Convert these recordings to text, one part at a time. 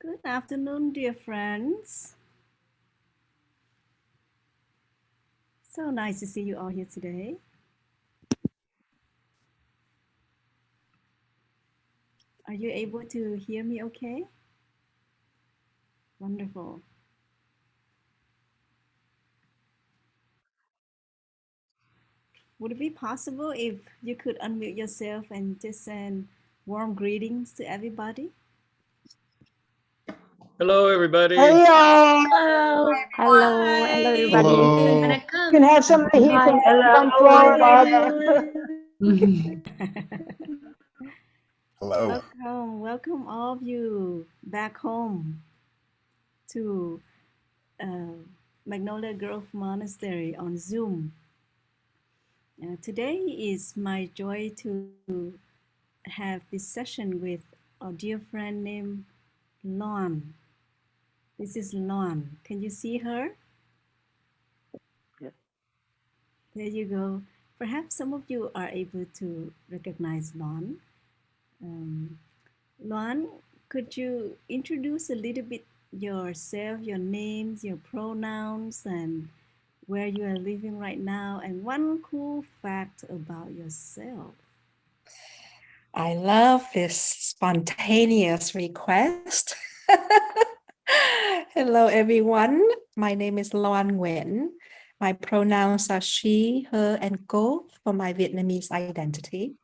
Good afternoon, dear friends. So nice to see you all here today. Are you able to hear me okay? Wonderful. Would it be possible if you could unmute yourself and just send warm greetings to everybody? Hello, everybody. Hello. Hello. Hello. Hello, everybody. Hello. You can have somebody here from Florida. Hello. Welcome all of you back home to Magnolia Grove Monastery on Zoom. Today is my joy to have this session with our dear friend named LoAn. This is LoAn. Can you see her? Yes. There you go. Perhaps some of you are able to recognize LoAn. LoAn, could you introduce a little bit yourself, your names, your pronouns, and where you are living right now, and one cool fact about yourself? I love this spontaneous request. Hello, everyone. My name is LoAn Nguyen. My pronouns are she, her, and cô for my Vietnamese identity.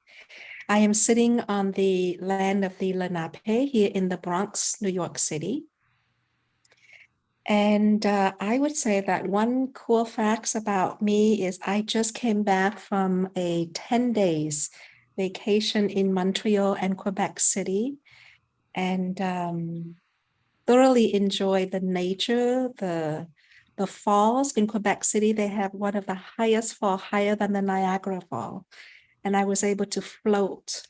I am sitting on the land of the Lenape here in the Bronx, New York City. And I would say that one cool fact about me is I just came back from a 10 days vacation in Montreal and Quebec City, and thoroughly enjoyed the nature, the falls in Quebec City. They have one of the highest fall, higher than the Niagara Fall. And I was able to float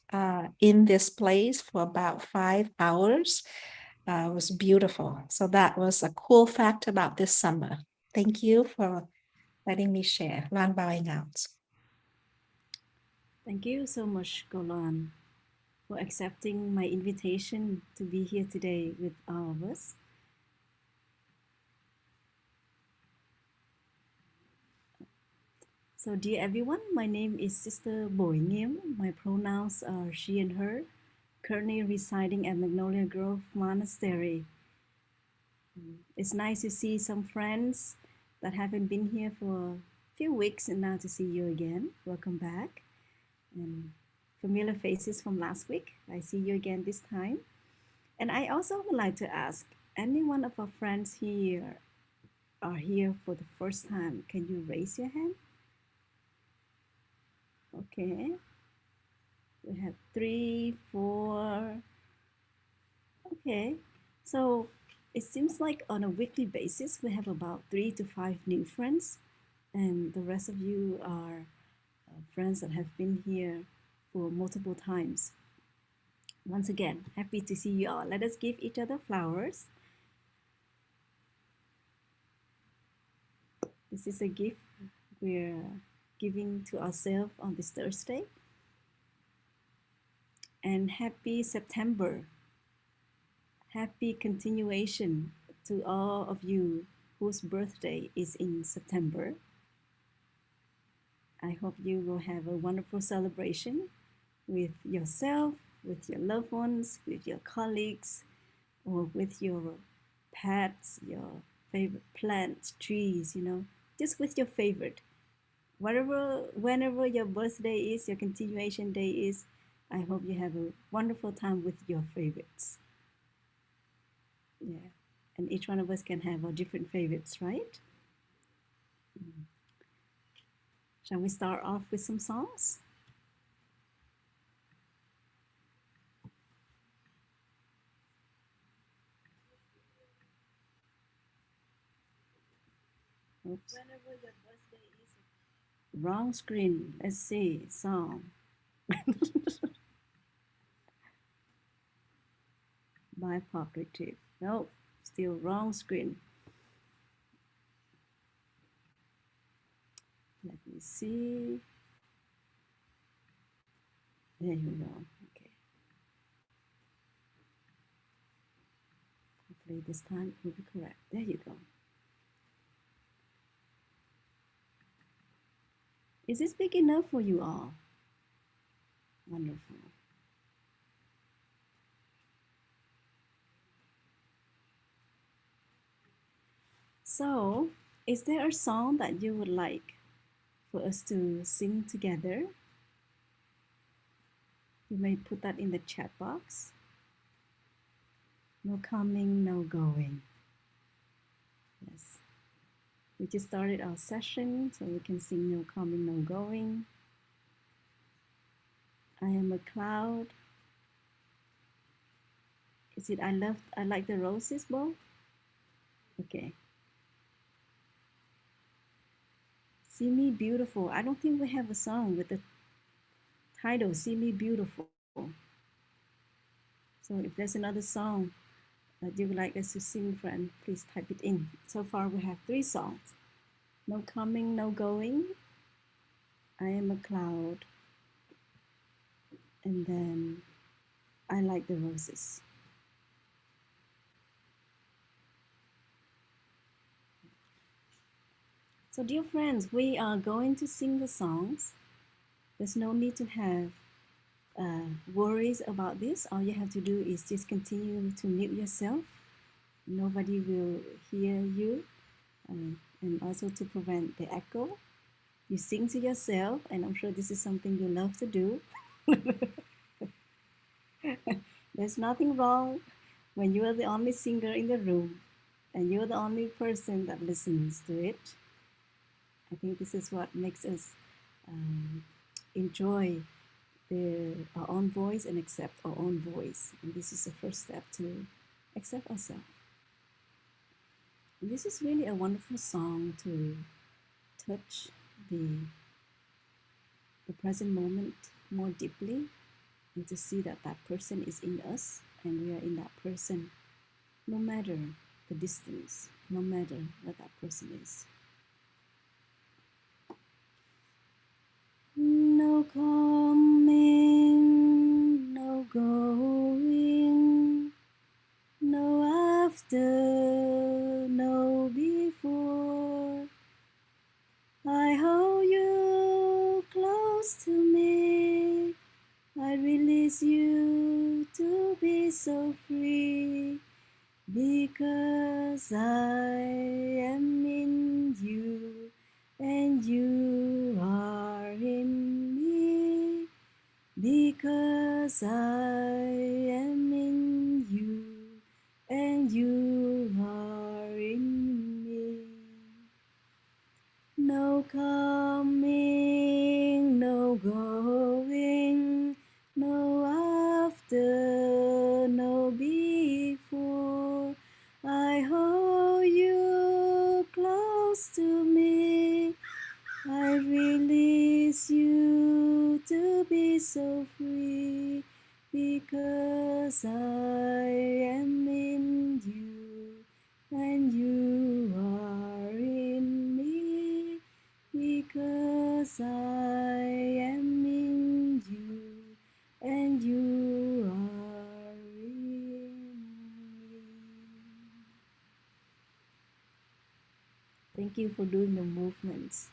in this place for about 5 hours. It was beautiful. So that was a cool fact about this summer. Thank you for letting me share. LoAn bowing out. Thank you so much, Golan, for accepting my invitation to be here today with all of us. So, dear everyone, my name is Sister Nghiem. My pronouns are she and her, currently residing at Magnolia Grove Monastery. It's nice to see some friends that haven't been here for a few weeks and now to see you again. Welcome back. And familiar faces from last week. I see you again this time. And I also would like to ask, any one of our friends here are here for the first time. Can you raise your hand? Okay. We have 3, 4. Okay. So it seems like on a weekly basis, we have about 3 to 5 new friends. And the rest of you are friends that have been here for multiple times. Once again, happy to see you all. Let us give each other flowers. This is a gift we're giving to ourselves on this Thursday. And happy September. Happy continuation to all of you whose birthday is in September. I hope you will have a wonderful celebration with yourself, with your loved ones, with your colleagues, or with your pets, your favorite plants, trees, just with your favorite. Whenever your birthday is, your continuation day is, I hope you have a wonderful time with your favorites. Yeah, and each one of us can have our different favorites, right? Shall we start off with some songs? Oops. Whenever your birthday is. Wrong screen. Let's see. Song. My pop retrieve. No, still wrong screen. Let me see. There you go. Okay. Hopefully this time it will be correct. There you go. Is this big enough for you all? Wonderful. So, is there a song that you would like for us to sing together? You may put that in the chat box. No coming, no going. Yes. We just started our session, so we can sing no coming, no going. I am a cloud. Is it I like the roses, Bo? Okay. See Me Beautiful. I don't think we have a song with the title See Me Beautiful. So if there's another song that you would like us to sing, friend, please type it in. So far we have 3 songs. No coming, no going. I am a cloud. And then I like the roses. So dear friends, we are going to sing the songs. There's no need to have worries about this. All you have to do is just continue to mute yourself. Nobody will hear you. And also to prevent the echo, you sing to yourself, and I'm sure this is something you love to do. There's nothing wrong when you are the only singer in the room and you're the only person that listens to it. I think this is what makes us enjoy our own voice and accept our own voice. And this is the first step to accept ourselves. And this is really a wonderful song to touch the present moment more deeply, and to see that that person is in us and we are in that person, no matter the distance, no matter what that person is. No coming, no going, no after, no before. I hold you close to me. I release you to be so free, because I am in you and you are in me, because I am in you and you are in me. No coming, no going, no after, no before. I hold you close to me. I release you to be so free, because I am in you and you are in me, because I am in you and you are in me. Thank you for doing the movements.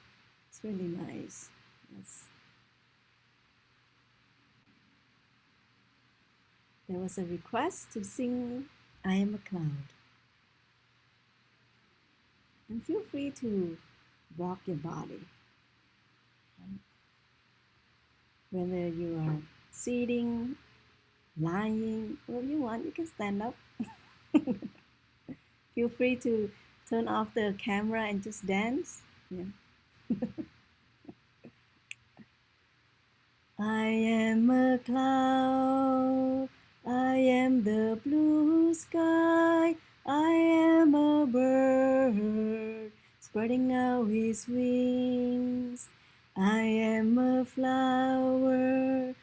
It's really nice. Yes. There was a request to sing I Am a Cloud. And feel free to rock your body. Whether you are sitting, lying, whatever you want, you can stand up. Feel free to turn off the camera and just dance. Yeah. I am a cloud, I am the blue sky, I am a bird spreading out his wings. I am a flower,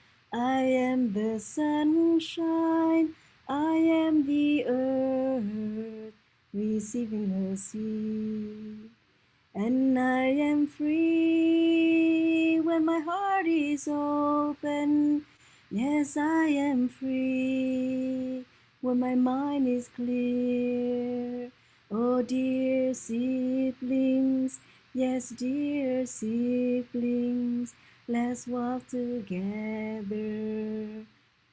am the sunshine, I am the earth receiving her seed. And I am free when my heart is open. Yes, I am free when my mind is clear. Oh, dear siblings, yes, dear siblings, let's walk together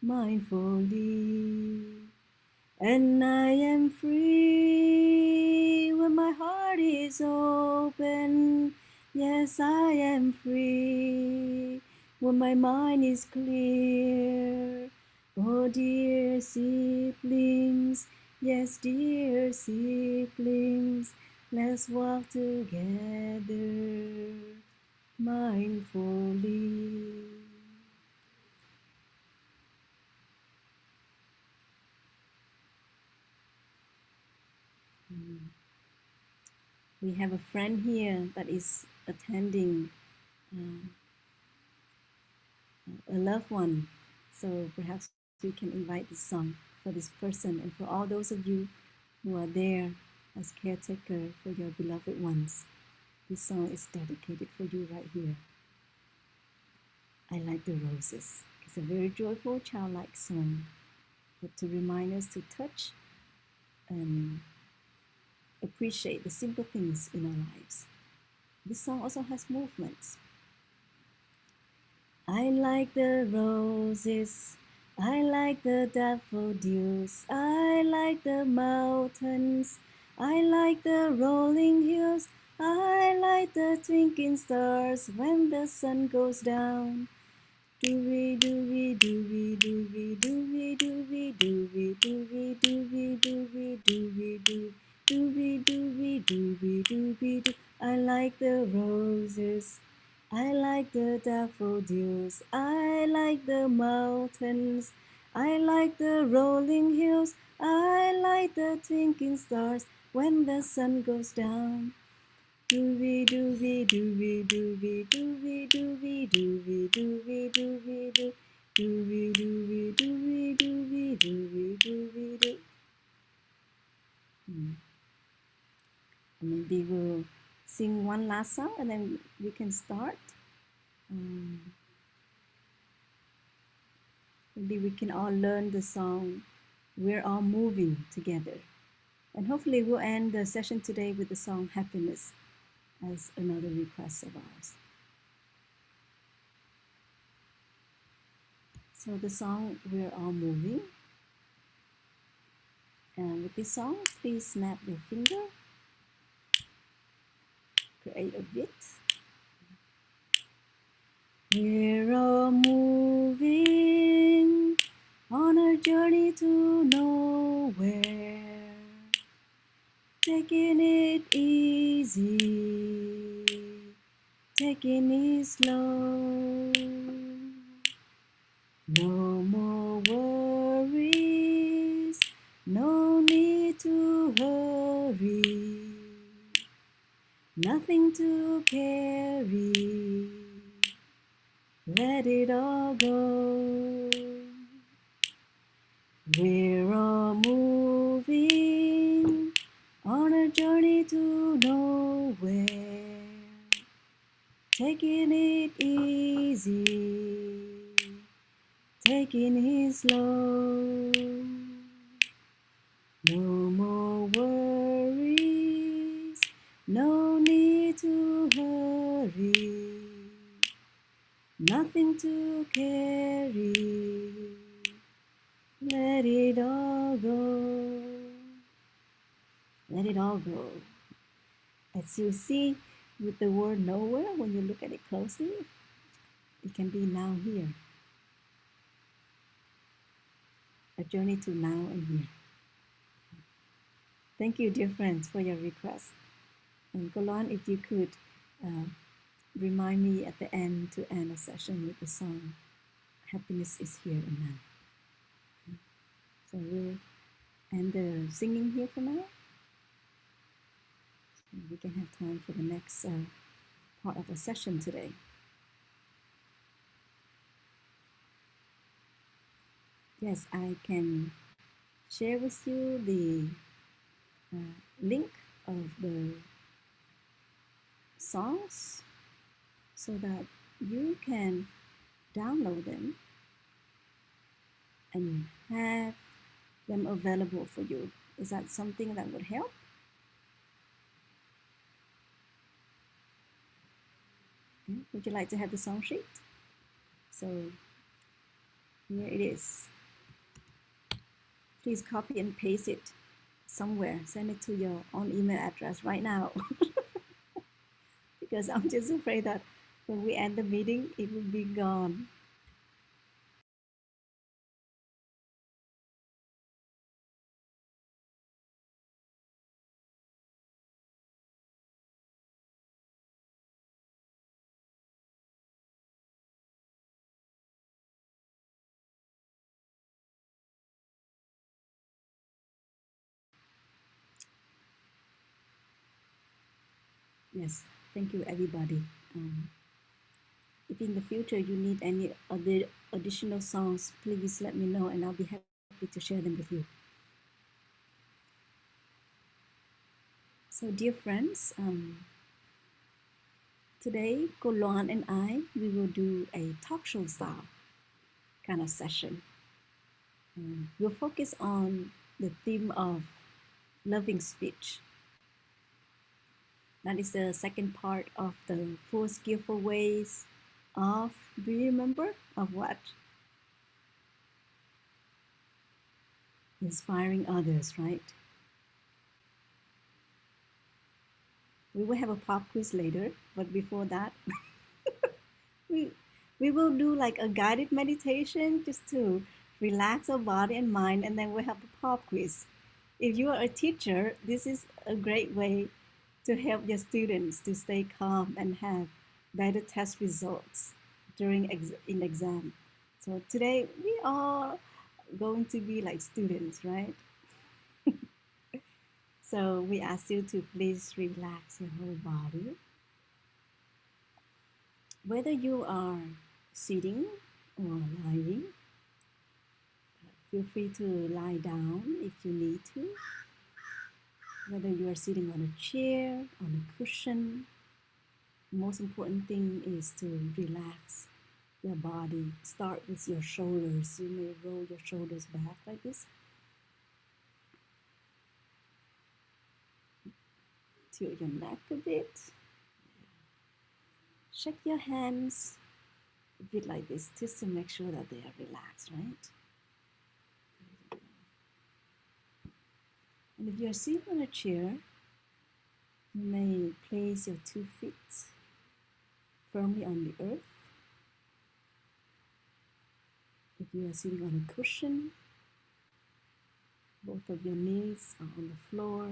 mindfully. And I am free when my heart is open. Yes, I am free when my mind is clear. Oh, dear siblings, yes, dear siblings, let's walk together mindfully. We have a friend here that is attending a loved one. So perhaps we can invite this song for this person and for all those of you who are there as caretaker for your beloved ones. This song is dedicated for you right here. I Like the Roses. It's a very joyful, childlike song, but to remind us to touch and appreciate the simple things in our lives. This song also has movements. I like the roses, I like the daffodils, I like the mountains, I like the rolling hills, I like the twinkling stars when the sun goes down. Doobie doobie doobie doobie doobie doobie doobie doobie doobie doobie doobie doo doobie doobie doobie doobie doo. I like the roses, I like the daffodils, I like the mountains, I like the rolling hills, I like the twinkling stars when the sun goes down. Doobie doobie doobie doobie doobie doobie doobie doobie doobie doo doobie doobie doobie doobie doobie doobie doo. Maybe we'll sing one last song and then we can start. Maybe we can all learn the song We're All Moving Together. And hopefully we'll end the session today with the song Happiness as another request of ours. So the song We're All Moving. And with this song, please snap your finger, create a beat. We're all moving on a journey to nowhere, taking it easy, taking it slow. No more worries, no need to hurry, nothing to carry, let it all go. We're all moving on a journey to nowhere, taking it easy, taking it slow. No more worries, no need to hurry, nothing to carry, let it all go. Let it all go. As you see with the word nowhere, when you look at it closely, it can be now here. A journey to now and here. Thank you, dear friends, for your request. And LoAn, if you could remind me at the end to end a session with the song Happiness is Here and Now. So we'll end the singing here for now. So we can have time for the next part of the session today. Yes, I can share with you the link of the songs so that you can download them and have them available for you. Is that something that would help? Would you like to have the song sheet? So here it is. Please copy and paste it somewhere. Send it to your own email address right now. Because I'm just afraid that when we end the meeting, it will be gone. Yes, thank you, everybody. If in the future you need any other additional songs, please let me know and I'll be happy to share them with you. So, dear friends, today LoAn and I, we will do a talk show style kind of session. We'll focus on the theme of loving speech. That is the second part of the 4 skillful ways of, do you remember? Of what? Inspiring others, right? We will have a pop quiz later, but before that, we, we will do like a guided meditation just to relax our body and mind, and then we'll have a pop quiz. If you are a teacher, this is a great way to help your students to stay calm and have better test results during in exam. So today we are going to be like students, right? So we ask you to please relax your whole body. Whether you are sitting or lying, feel free to lie down if you need to. Whether you are sitting on a chair, on a cushion, the most important thing is to relax your body. Start with your shoulders. You may roll your shoulders back like this. Tilt your neck a bit. Shake your hands a bit like this just to make sure that they are relaxed, right? And if you are sitting on a chair, you may place your 2 feet firmly on the earth. If you are sitting on a cushion, both of your knees are on the floor.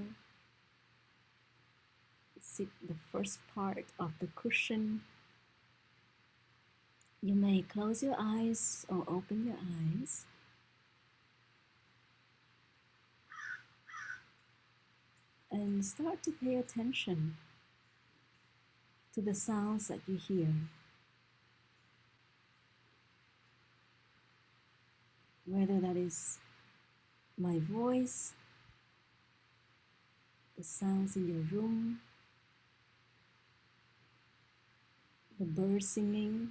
Sit the first part of the cushion. You may close your eyes or open your eyes. And start to pay attention to the sounds that you hear. Whether that is my voice, the sounds in your room, the birds singing,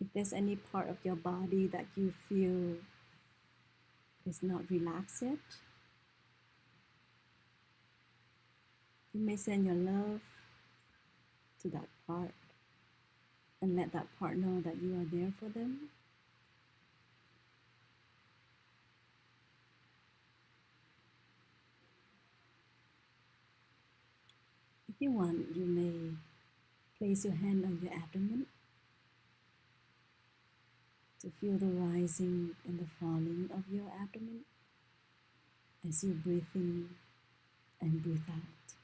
if there's any part of your body that you feel is not relaxed yet, you may send your love to that part and let that part know that you are there for them. If you want, you may place your hand on your abdomen to feel the rising and the falling of your abdomen as you breathe in and breathe out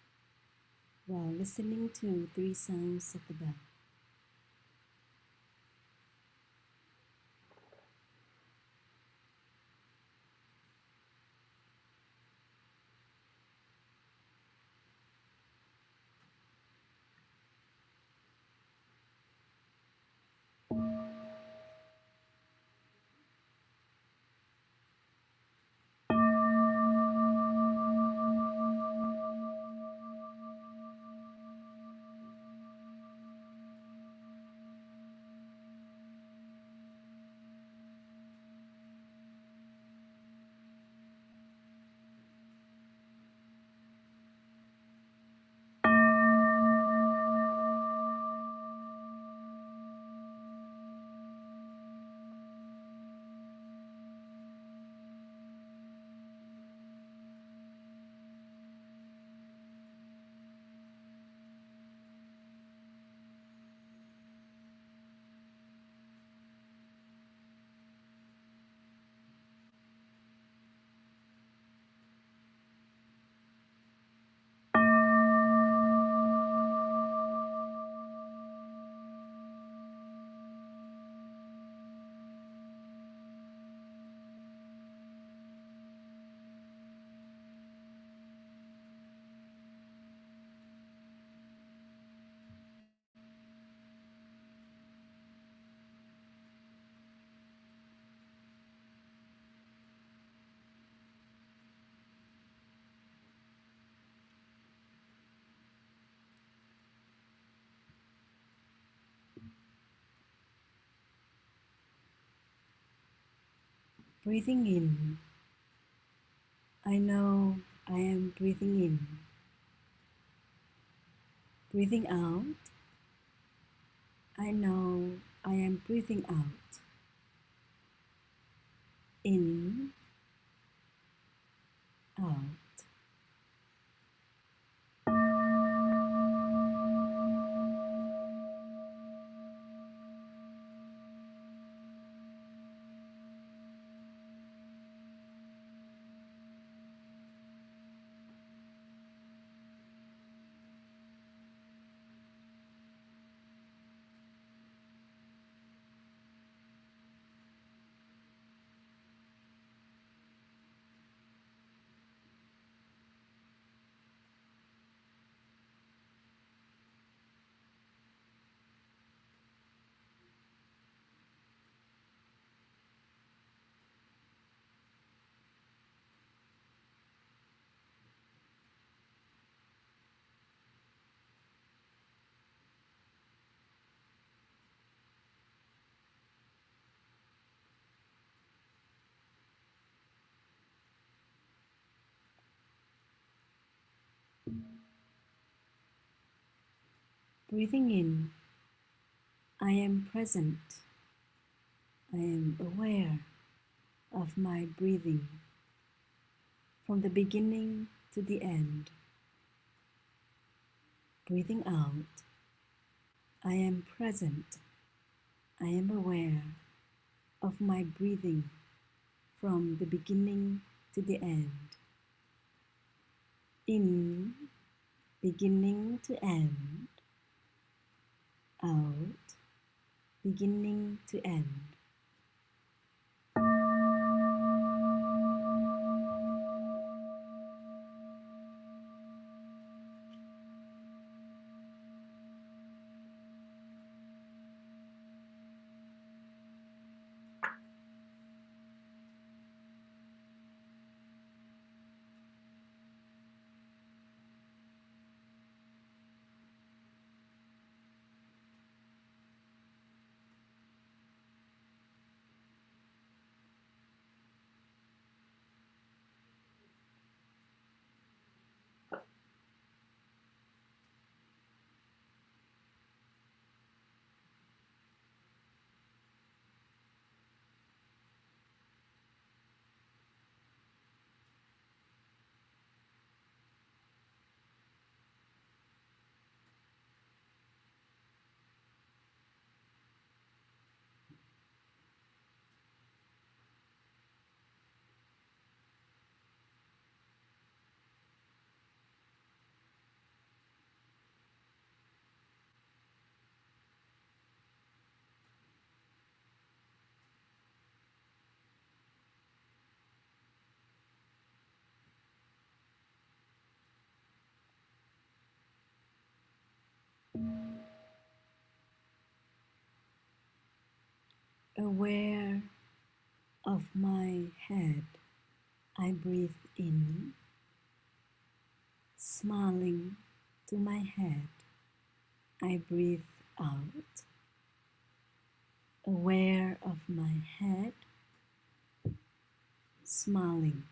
while listening to 3 sounds of the bell. Breathing in, I know I am breathing in. Breathing out, I know I am breathing out. In, out. Breathing in, I am present. I am aware of my breathing from the beginning to the end. Breathing out, I am present. I am aware of my breathing from the beginning to the end. In, beginning to end. Out, beginning to end. Aware of my head, I breathe in, smiling to my head. I breathe out, aware of my head, smiling.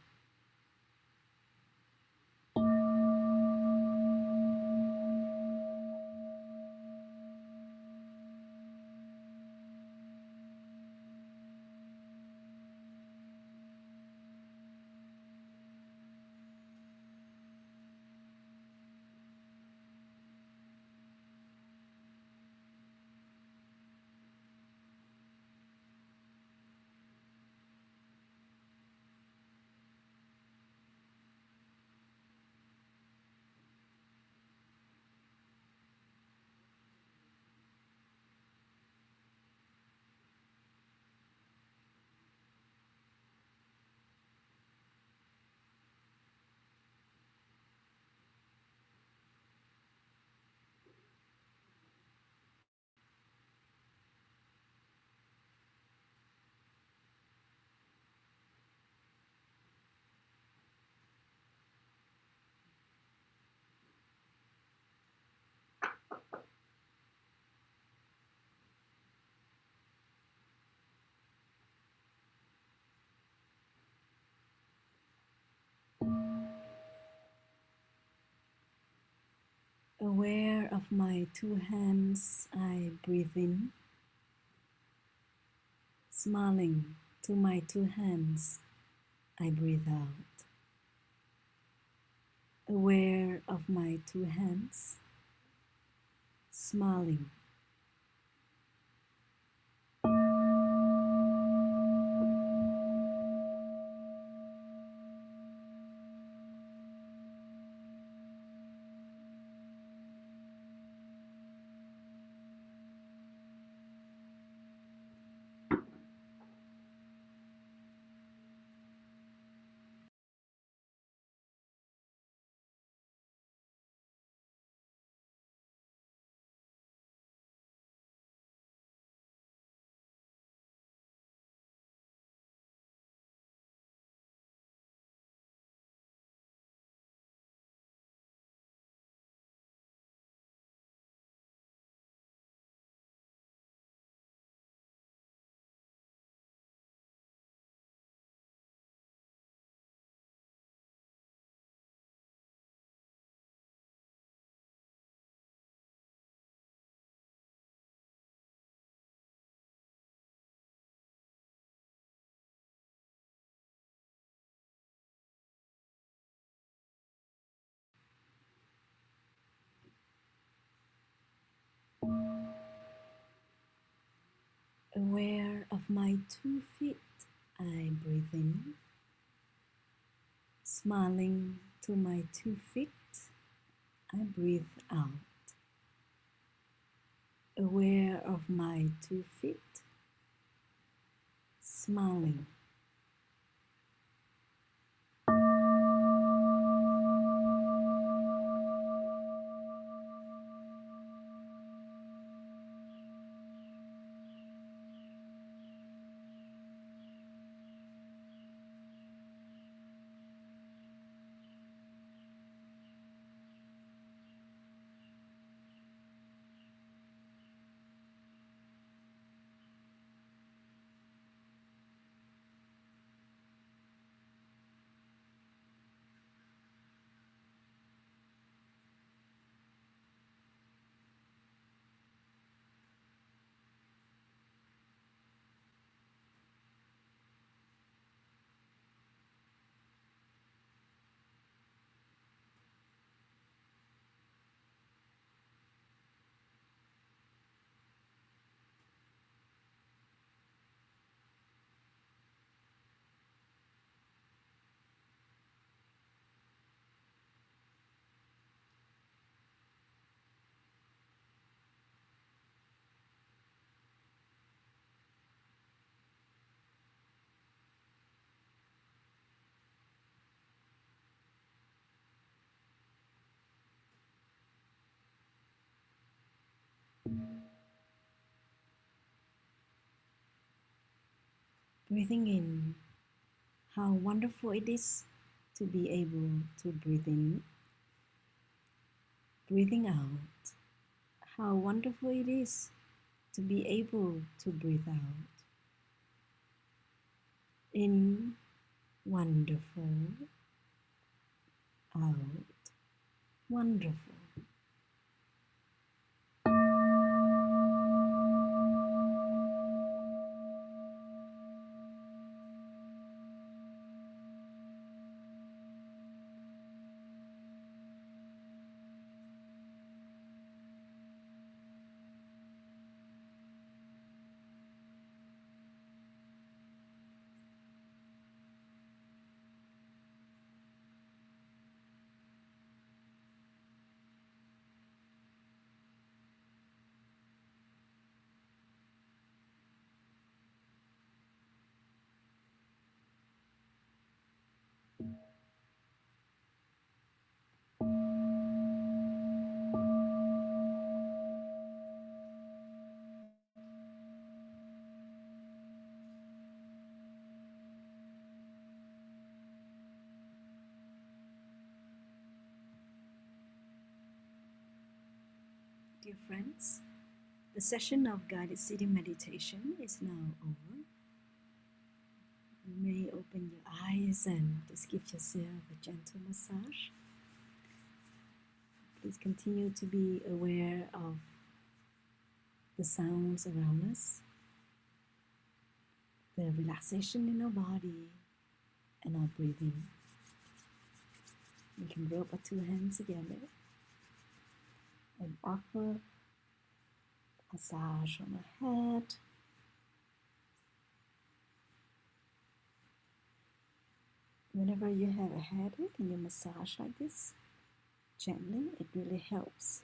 Aware of my two hands, I breathe in, smiling to my two hands, I breathe out. Aware of my two hands, smiling. Aware of my 2 feet, I breathe in, smiling to my 2 feet, I breathe out. Aware of my 2 feet, smiling. Breathing in, how wonderful it is to be able to breathe in. Breathing out, how wonderful it is to be able to breathe out. In, wonderful, out, wonderful. Dear friends, the session of guided sitting meditation is now over. You may open your eyes and just give yourself a gentle massage. Please continue to be aware of the sounds around us, the relaxation in our body, and our breathing. We can rub our two hands together and offer massage on our head. Whenever you have a headache and you massage like this, gently, it really helps.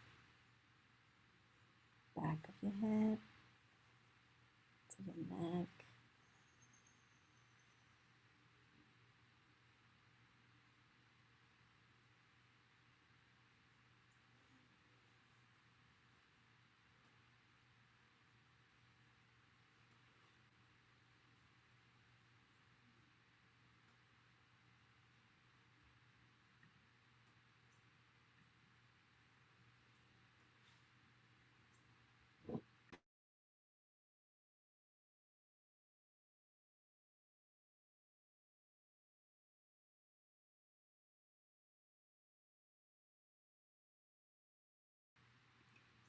Back of your head, to your neck.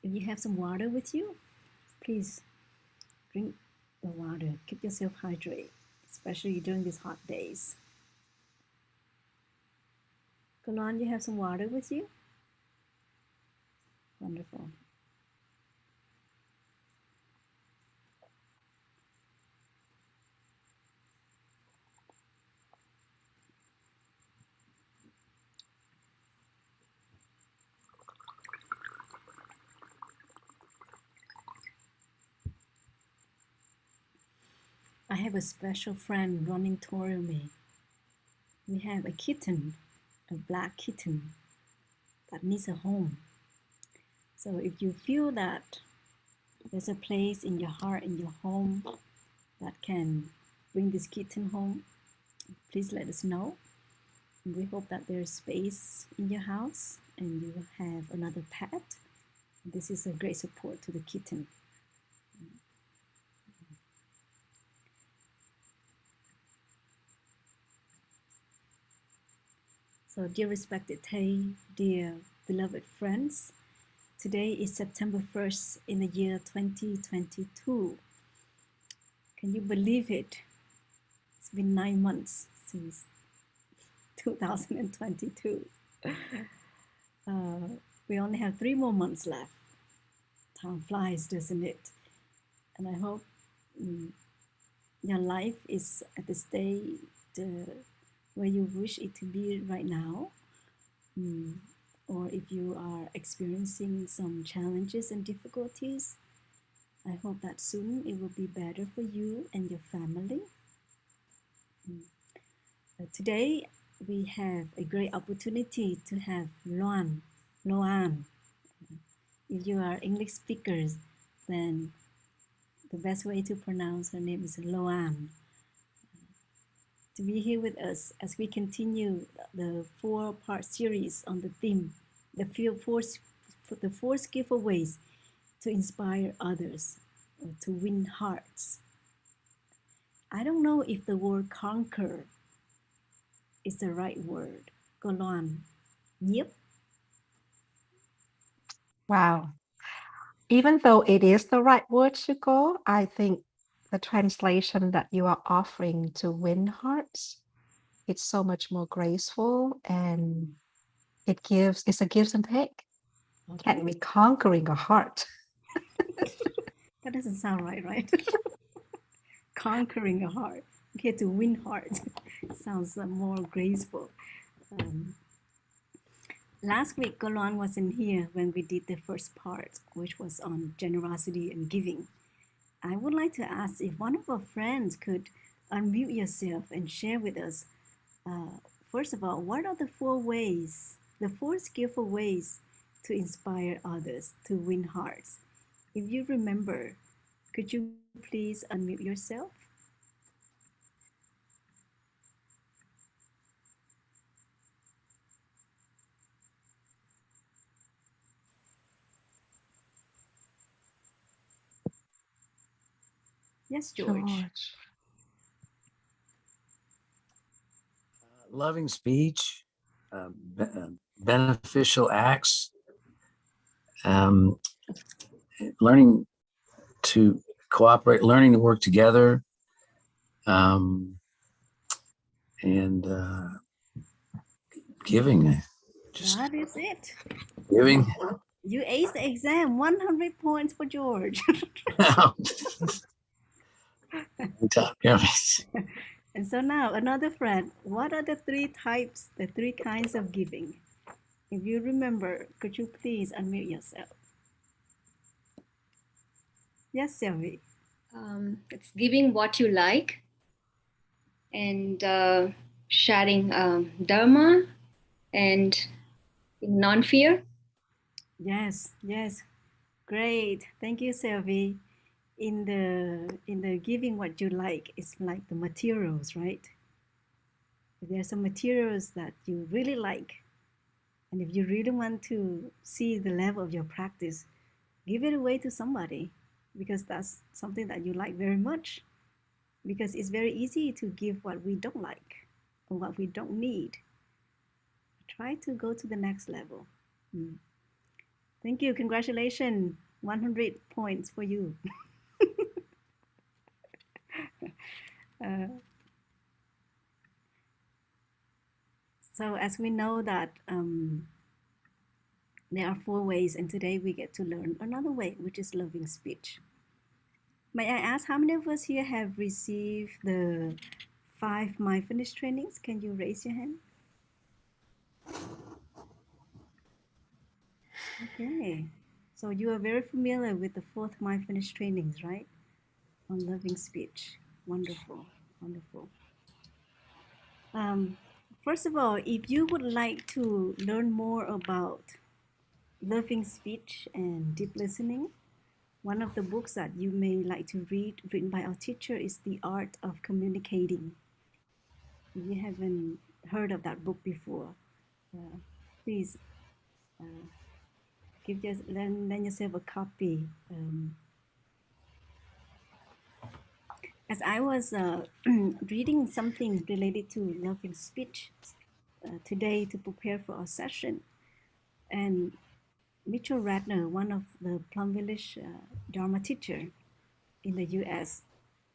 If you have some water with you, please drink the water. Keep yourself hydrated, especially during these hot days. LoAn, you have some water with you? Wonderful. I have a special friend running toward me. We have a kitten, a black kitten that needs a home. So if you feel that there's a place in your heart, in your home, that can bring this kitten home, please let us know. We hope that there's space in your house and you have another pet. This is a great support to the kitten. So dear respected Thay, dear beloved friends, today is September 1st in the year 2022. Can you believe it? It's been 9 months since 2022. We only have 3 more months left. Time flies, doesn't it? And I hope your life is at the stage where you wish it to be right now. Or if you are experiencing some challenges and difficulties, I hope that soon it will be better for you and your family. Today, we have a great opportunity to have LoAn. If you are English speakers, then the best way to pronounce her name is LoAn. To be here with us as we continue the 4-part series on the theme, the four skillful ways to inspire others or to win hearts. I don't know if the word conquer is the right word. LoAn. Yep. Wow. Even though it is the right word to go, I think the translation that you are offering to win hearts, it's so much more graceful and it's a give and take. Okay. Can't be conquering a heart. That doesn't sound right? Conquering a heart. Okay, to win hearts. Sounds more graceful. Last week, LoAn wasn't here when we did the first part, which was on generosity and giving. I would like to ask if one of our friends could unmute yourself and share with us, first of all, what are the 4 skillful ways to inspire others to win hearts? If you remember, could you please unmute yourself? Yes, George. Loving speech, beneficial acts, learning to cooperate, learning to work together, and giving. Just That is it. giving. You aced the exam. 100 points for George. Top gummies. And so now another friend. What are the three kinds of giving? If you remember, could you please unmute yourself? Yes, Sylvie. It's giving what you like and sharing dharma and non-fear. Yes, yes. Great. Thank you, Sylvie. In the giving what you like, it's like the materials, right? If there are some materials that you really like, and if you really want to see the level of your practice, give it away to somebody because that's something that you like very much. Because it's very easy to give what we don't like or what we don't need. Try to go to the next level. Thank you. Congratulations. 100 points for you. So as we know that there are 4 ways, and today we get to learn another way, which is loving speech. May I ask how many of us here have received the 5 mindfulness trainings? Can you raise your hand? Okay, so you are very familiar with the 4th mindfulness trainings, right? On loving speech. Wonderful, wonderful. First of all, if you would like to learn more about loving speech and deep listening, one of the books that you may like to read, written by our teacher, is The Art of Communicating. If you haven't heard of that book before, please lend yourself a copy. As I was reading something related to loving speech today to prepare for our session, and Mitchell Radner, one of the Plum Village Dharma teacher in the US,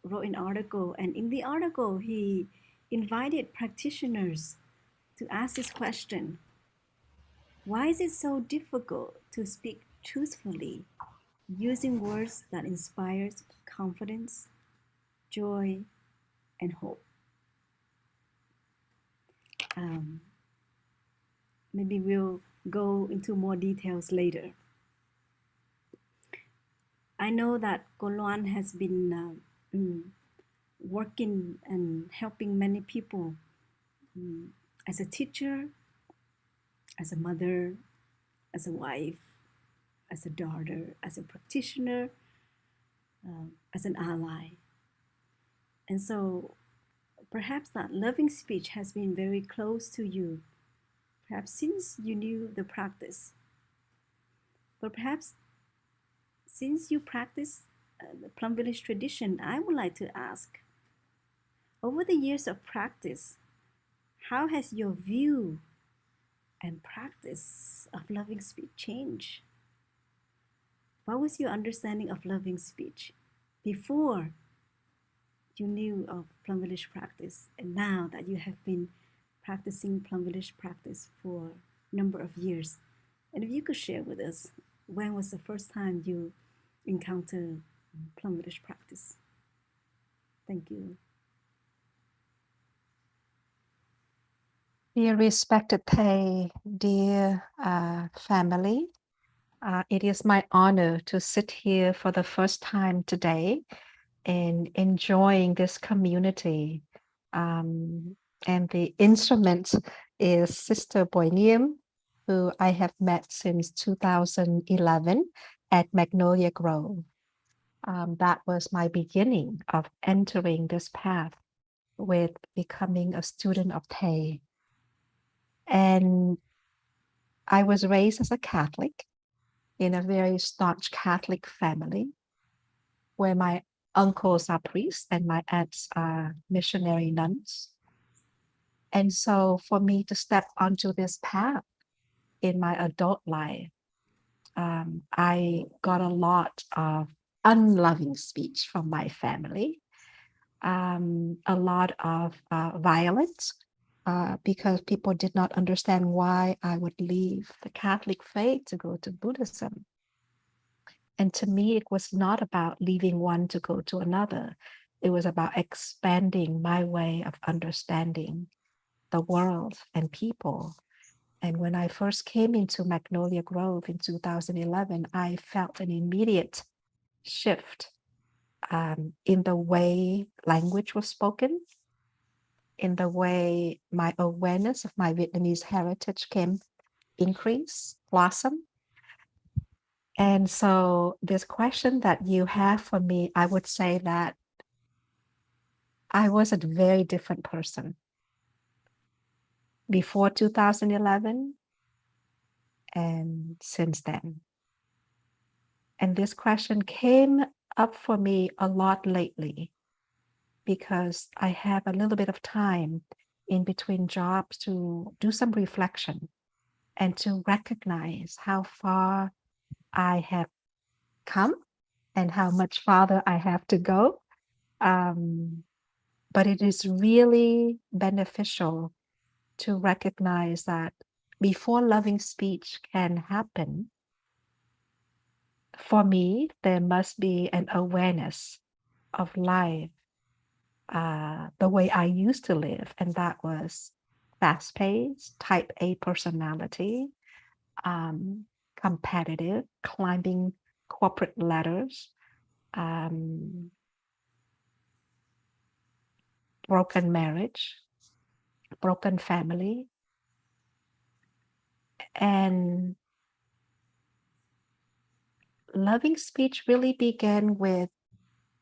wrote an article, and in the article he invited practitioners to ask this question: why is it so difficult to speak truthfully using words that inspires confidence, joy, and hope? Maybe we'll go into more details later. I know that LoAn has been working and helping many people as a teacher, as a mother, as a wife, as a daughter, as a practitioner, as an ally. And so perhaps that loving speech has been very close to you, perhaps since you knew the practice. But perhaps since you practice the Plum Village tradition, I would like to ask, over the years of practice, how has your view and practice of loving speech changed? What was your understanding of loving speech before you knew of Plum Village practice, and now that you have been practicing Plum Village practice for a number of years? And if you could share with us, when was the first time you encountered Plum Village practice? Thank you. Dear respected Thầy, dear family, it is my honor to sit here for the first time today and enjoying this community. And the instrument is Sister Nghiem, who I have met since 2011 at Magnolia Grove. That was my beginning of entering this path with becoming a student of Thầy. And I was raised as a Catholic in a very staunch Catholic family where my uncles are priests and my aunts are missionary nuns. And so for me to step onto this path in my adult life, I got a lot of unloving speech from my family, a lot of violence, because people did not understand why I would leave the Catholic faith to go to Buddhism. And to me, it was not about leaving one to go to another. It was about expanding my way of understanding the world and people. And when I first came into Magnolia Grove in 2011, I felt an immediate shift in the way language was spoken, in the way my awareness of my Vietnamese heritage came increase, blossom. And so this question that you have for me, I would say that I was a very different person before 2011 and since then. And this question came up for me a lot lately because I have a little bit of time in between jobs to do some reflection and to recognize how far I have come and how much farther I have to go. But it is really beneficial to recognize that before loving speech can happen, for me, there must be an awareness of life, the way I used to live, and that was fast-paced, type A personality, competitive, climbing corporate ladders, broken marriage, broken family. And loving speech really began with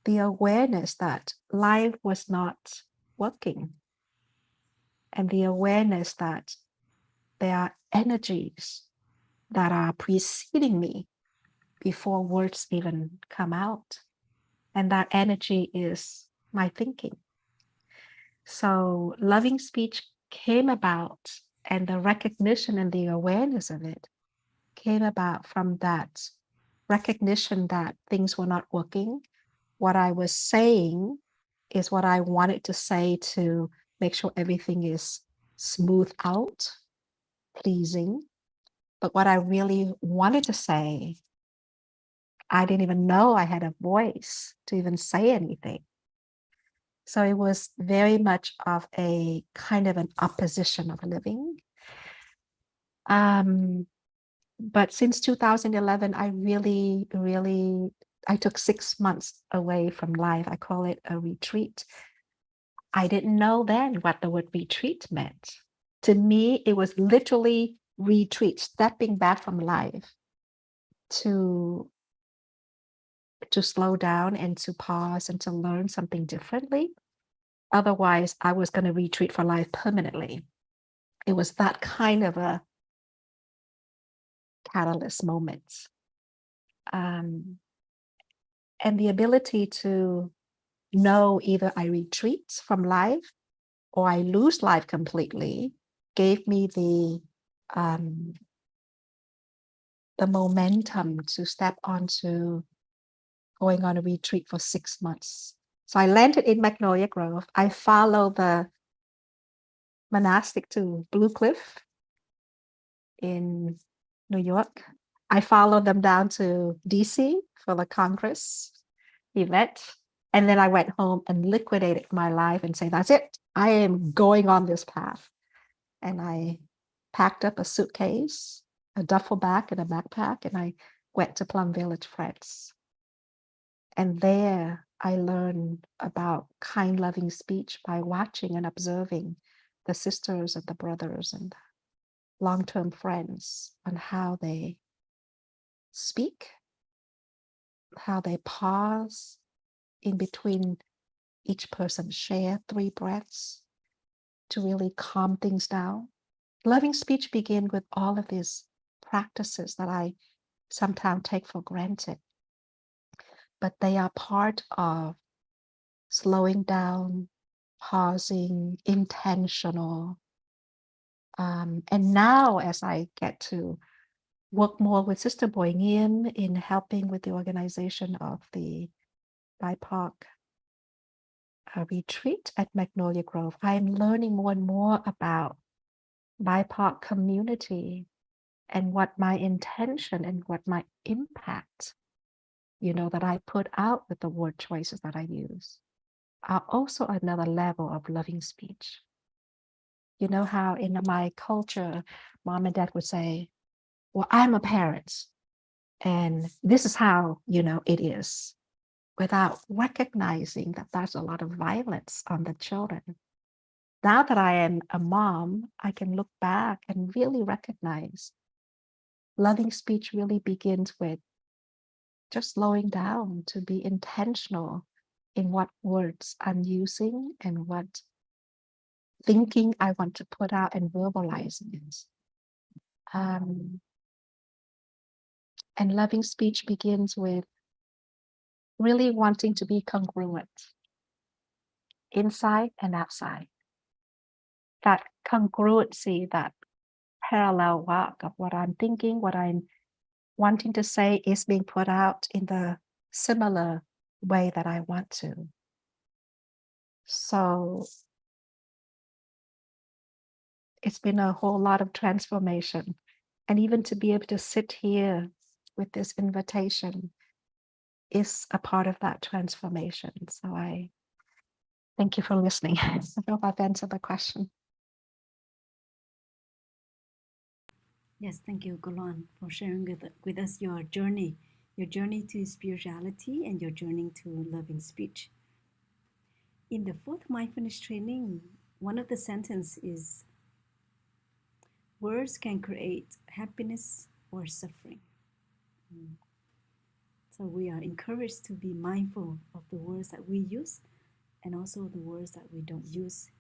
the awareness that life was not working, and the awareness that there are energies that are preceding me before words even come out. And that energy is my thinking. So loving speech came about, and the recognition and the awareness of it came about from that recognition that things were not working. What I was saying is what I wanted to say to make sure everything is smooth out, pleasing. But what I really wanted to say, I didn't even know I had a voice to even say anything. So it was very much of a kind of an opposition of living. But since 2011, I really, I took 6 months away from life. I call it a retreat. I didn't know then what the word retreat meant. To me, it was literally retreat, stepping back from life to slow down and to pause and to learn something differently. Otherwise, I was going to retreat for life permanently. It was that kind of a catalyst moment. And the ability to know either I retreat from life or I lose life completely gave me the momentum to step onto going on a retreat for 6 months. So I landed in Magnolia Grove. I followed the monastic to Blue Cliff in New York. I followed them down to DC for the Congress event. And then I went home and liquidated my life and say, that's it. I am going on this path. And I packed up a suitcase, a duffel bag and a backpack, and I went to Plum Village, France. And there I learned about kind, loving speech by watching and observing the sisters and the brothers and long-term friends on how they speak, how they pause in between each person, share 3 breaths to really calm things down. Loving speech begins with all of these practices that I sometimes take for granted, but they are part of slowing down, pausing, intentional. And now as I get to work more with Sister Nghiem in helping with the organization of the BIPOC retreat at Magnolia Grove. I'm learning more and more about BIPOC community and what my intention and what my impact, that I put out with the word choices that I use are also another level of loving speech. You know how in my culture, mom and dad would say, well, I'm a parent and this is how, it is, without recognizing that there's a lot of violence on the children. Now that I am a mom, I can look back and really recognize loving speech really begins with just slowing down to be intentional in what words I'm using and what thinking I want to put out and verbalizing it. And loving speech begins with really wanting to be congruent inside and outside. That congruency, that parallel walk of what I'm thinking, what I'm wanting to say is being put out in the similar way that I want to. So it's been a whole lot of transformation. And even to be able to sit here with this invitation is a part of that transformation. So I thank you for listening. I hope I've answered the question. Yes, thank you, LoAn, for sharing with us your journey to spirituality and your journey to loving speech. In the fourth mindfulness training, one of the sentences is, words can create happiness or suffering. So we are encouraged to be mindful of the words that we use and also the words that we don't use.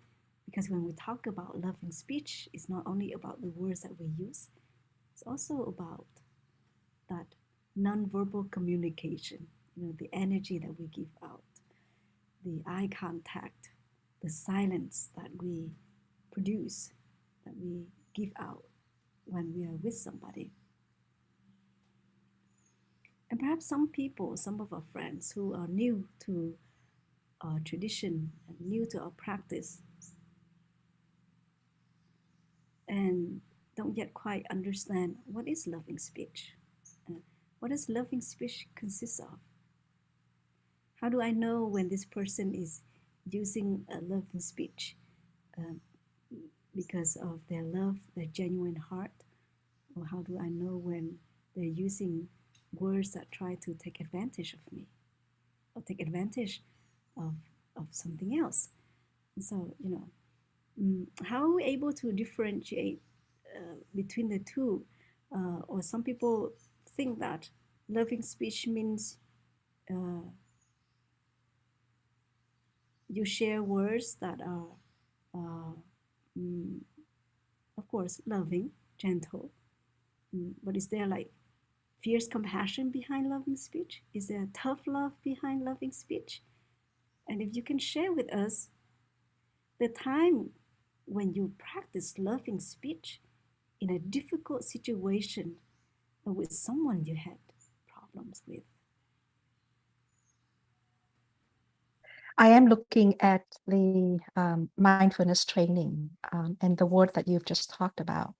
Because when we talk about loving speech, it's not only about the words that we use, it's also about that nonverbal communication, the energy that we give out, the eye contact, the silence that we produce, that we give out when we are with somebody. And perhaps some people, some of our friends who are new to our tradition and new to our practice and don't yet quite understand what is loving speech. What does loving speech consist of? How do I know when this person is using a loving speech because of their love, their genuine heart? Or how do I know when they're using words that try to take advantage of me or take advantage of something else? And so, how are we able to differentiate between the two? Or some people think that loving speech means you share words that are, of course, loving, gentle. But is there like fierce compassion behind loving speech? Is there tough love behind loving speech? And if you can share with us the time when you practice loving speech in a difficult situation with someone you had problems with. I am looking at the mindfulness training and the word that you've just talked about.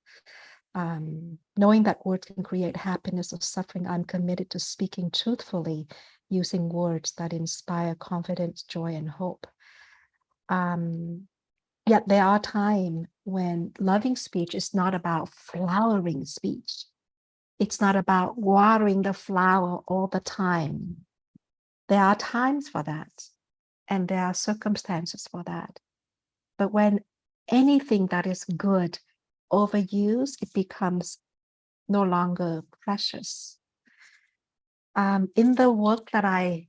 Knowing that words can create happiness or suffering, I'm committed to speaking truthfully, using words that inspire confidence, joy, and hope. Yet there are times when loving speech is not about flowering speech. It's not about watering the flower all the time. There are times for that, and there are circumstances for that. But when anything that is good overused, it becomes no longer precious. In the work that I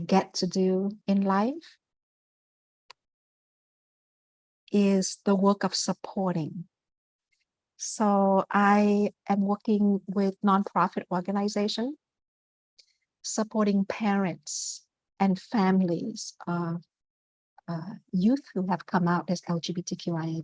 get to do in life is the work of supporting. So I am working with nonprofit organization, supporting parents and families of youth who have come out as LGBTQIA+.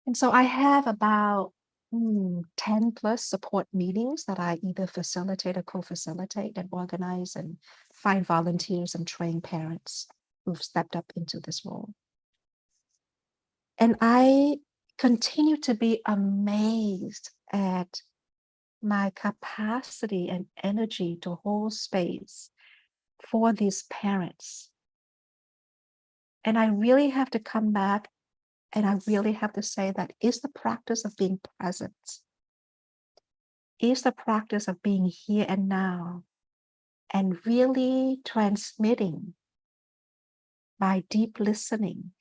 And so I have about 10 plus support meetings that I either facilitate or co-facilitate and organize and find volunteers and train parents who've stepped up into this role. And I continue to be amazed at my capacity and energy to hold space for these parents. And I really have to come back and I really have to say that is the practice of being present, is the practice of being here and now, and really transmitting by deep listening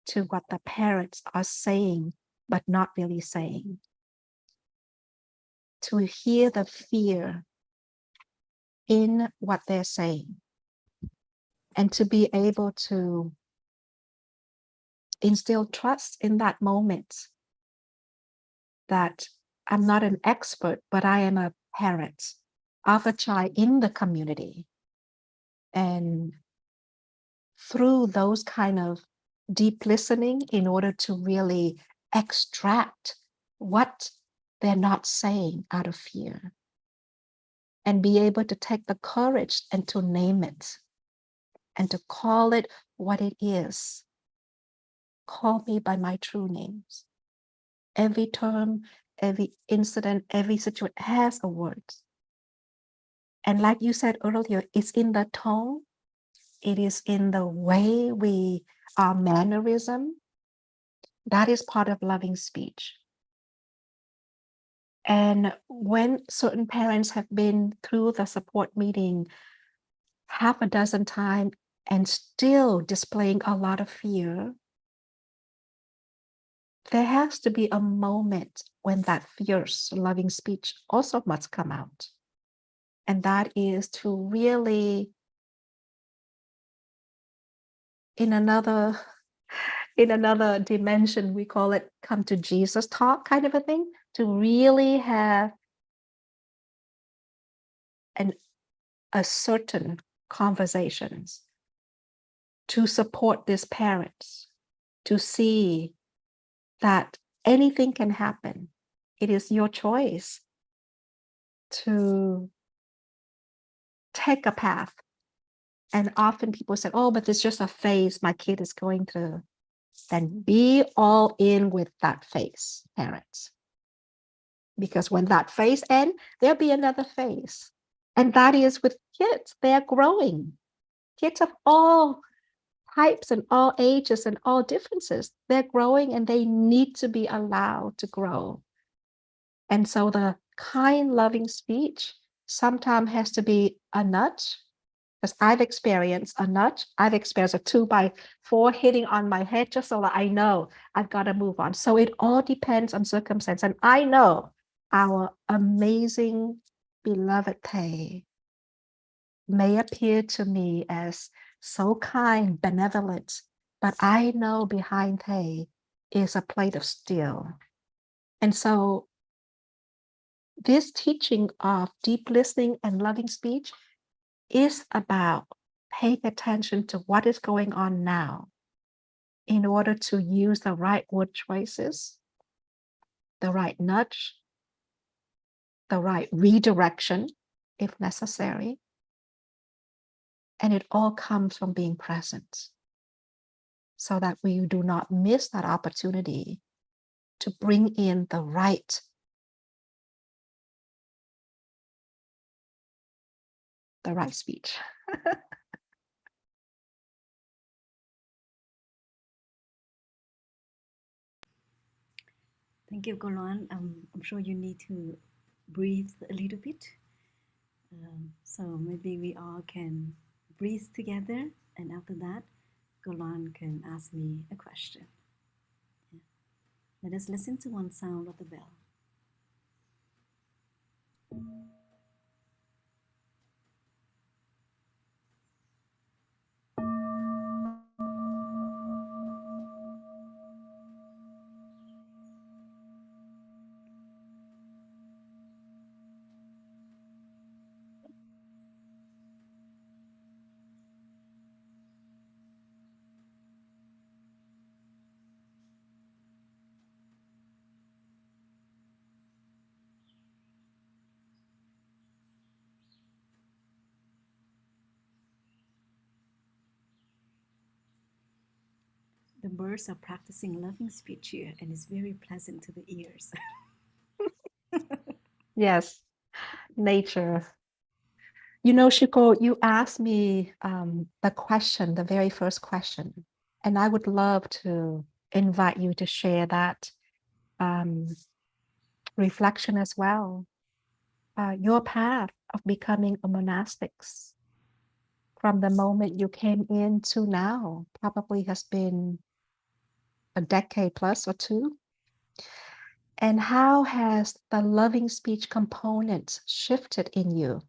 to what the parents are saying, but not really saying. To hear the fear in what they're saying, and to be able to instill trust in that moment that I'm not an expert, but I am a parent of a child in the community. And through those kind of deep listening, in order to really extract what they're not saying out of fear, and be able to take the courage and to name it and to call it what it is. Call me by my true names. Every term, every incident, every situation has a word. And like you said earlier, it's in the tone, it is in the way our mannerism. That is part of loving speech. And when certain parents have been through the support meeting half a dozen times and still displaying a lot of fear, there has to be a moment when that fierce loving speech also must come out. And that is to really, in another dimension, we call it come to Jesus talk kind of a thing, to really have a certain conversations to support these parents, to see that anything can happen. It is your choice to take a path. And often people say, oh, but it's just a phase my kid is going through. Then be all in with that phase, parents. Because when that phase ends, there'll be another phase. And that is with kids. They're growing. Kids of all types and all ages and all differences, they're growing and they need to be allowed to grow. And so the kind, loving speech sometimes has to be a nudge, because I've experienced a nudge. I've experienced a 2x4 hitting on my head just so that I know I've got to move on. So it all depends on circumstance. And I know our amazing, beloved Thay may appear to me as so kind, benevolent, but I know behind Thay is a plate of steel. And so this teaching of deep listening and loving speech is about paying attention to what is going on now in order to use the right word choices, the right nudge, the right redirection if necessary. And it all comes from being present so that we do not miss that opportunity to bring in the right speech. Thank you, LoAn. I'm sure you need to breathe a little bit. So maybe we all can breathe together, and after that, LoAn can ask me a question. Yeah. Let us listen to one sound of the bell. The birds are practicing loving speech here, and it's very pleasant to the ears. Yes, nature. You know, Shiko, you asked me the question, the very first question, and I would love to invite you to share that um, reflection as well. Your path of becoming a monastic from the moment you came in to now probably has been a decade plus or two. And how has the loving speech component shifted in you?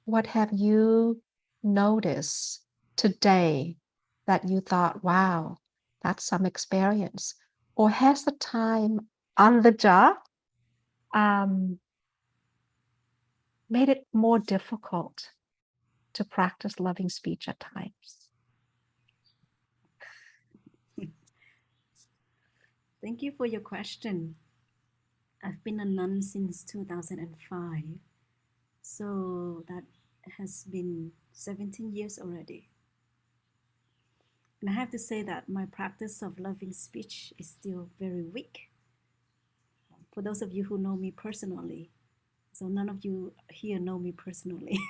What have you noticed today that you thought, wow, that's some experience? Or has the time on the job made it more difficult to practice loving speech at times? Thank you for your question. I've been a nun since 2005, so that has been 17 years already. And I have to say that my practice of loving speech is still very weak. For those of you who know me personally, so none of you here know me personally,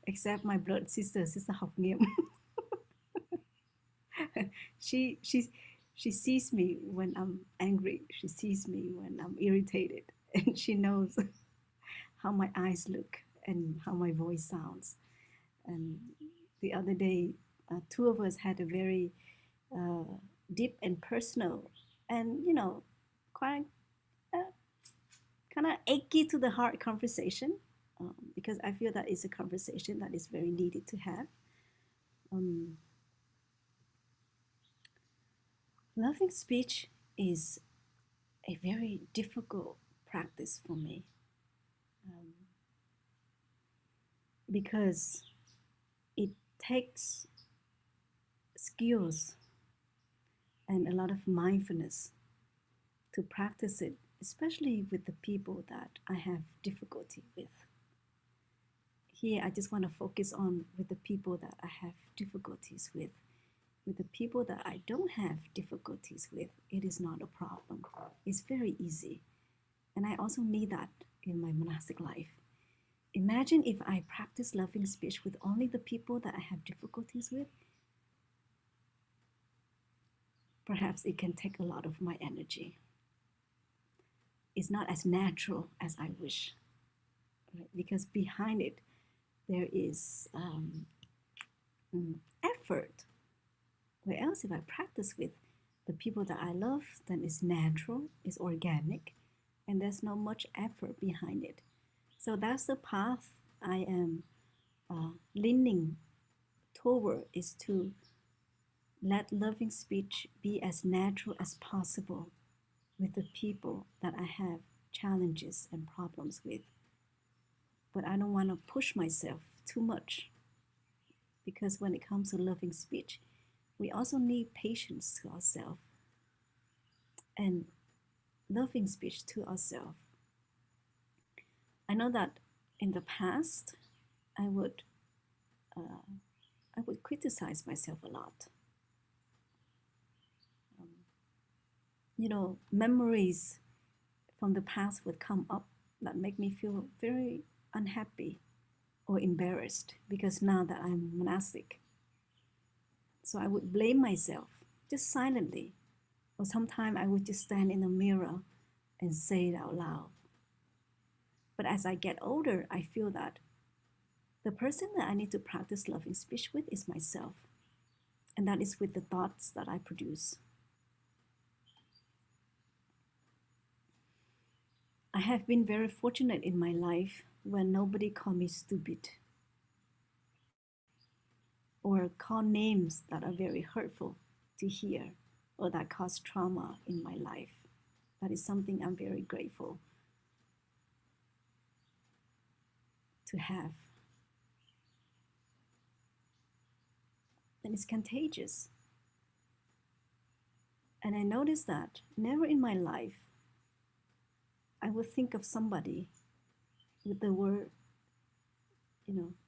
except my blood sister, Sister Nghiem. she sees me when I'm angry. She sees me when I'm irritated, and she knows how my eyes look and how my voice sounds. And the other day, two of us had a very deep and personal, and quite kind of achy to the heart conversation, because I feel that it's a conversation that is very needed to have. Loving speech is a very difficult practice for me, because it takes skills and a lot of mindfulness to practice it, especially with the people that I have difficulty with. Here, I just want to focus on with the people that I have difficulties with. With the people that I don't have difficulties with, it is not a problem. It's very easy. And I also need that in my monastic life. Imagine if I practice loving speech with only the people that I have difficulties with. Perhaps it can take a lot of my energy. It's not as natural as I wish, right? Because behind it, there is effort. Where else, if I practice with the people that I love, then it's natural, it's organic, and there's not much effort behind it. So that's the path I am leaning toward, is to let loving speech be as natural as possible with the people that I have challenges and problems with. But I don't want to push myself too much, because when it comes to loving speech, we also need patience to ourselves and loving speech to ourselves. I know that in the past, I would criticize myself a lot. Memories from the past would come up that make me feel very unhappy or embarrassed, because now that I'm monastic. So I would blame myself just silently, or sometimes I would just stand in the mirror and say it out loud. But as I get older, I feel that the person that I need to practice loving speech with is myself, and that is with the thoughts that I produce. I have been very fortunate in my life when nobody called me stupid or call names that are very hurtful to hear or that cause trauma in my life. That is something I'm very grateful to have. And it's contagious. And I noticed that never in my life I would think of somebody with the word,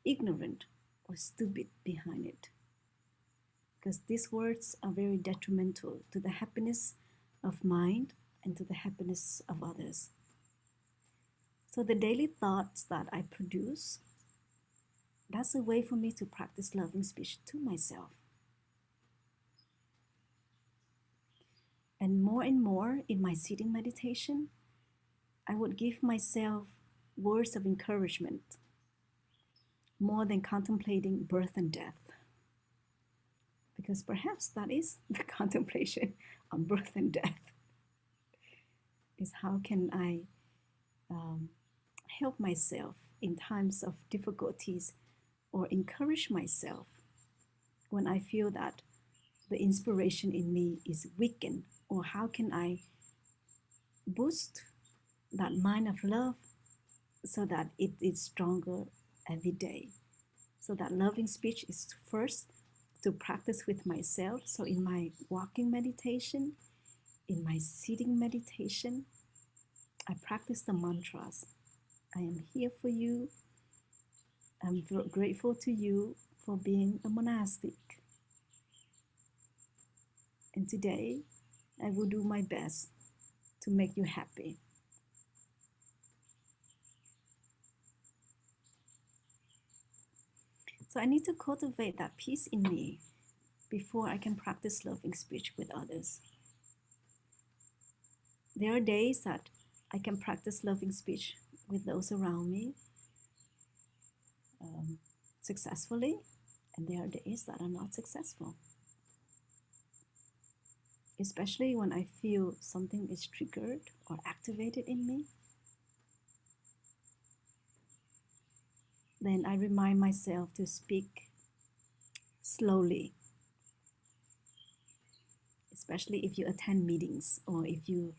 ignorant or stupid behind it. Because these words are very detrimental to the happiness of mind and to the happiness of others. So the daily thoughts that I produce, that's a way for me to practice loving speech to myself. And more in my sitting meditation, I would give myself words of encouragement more than contemplating birth and death. Because perhaps that is the contemplation on birth and death, is how can I help myself in times of difficulties or encourage myself when I feel that the inspiration in me is weakened, or how can I boost that mind of love so that it is stronger every day. So that loving speech is first to practice with myself. So in my walking meditation, in my sitting meditation, I practice the mantras. I am here for you. I'm grateful to you for being a monastic. And today, I will do my best to make you happy. So I need to cultivate that peace in me before I can practice loving speech with others. There are days that I can practice loving speech with those around me successfully, and there are days that are not successful. Especially when I feel something is triggered or activated in me, then I remind myself to speak slowly. Especially if you attend meetings or if you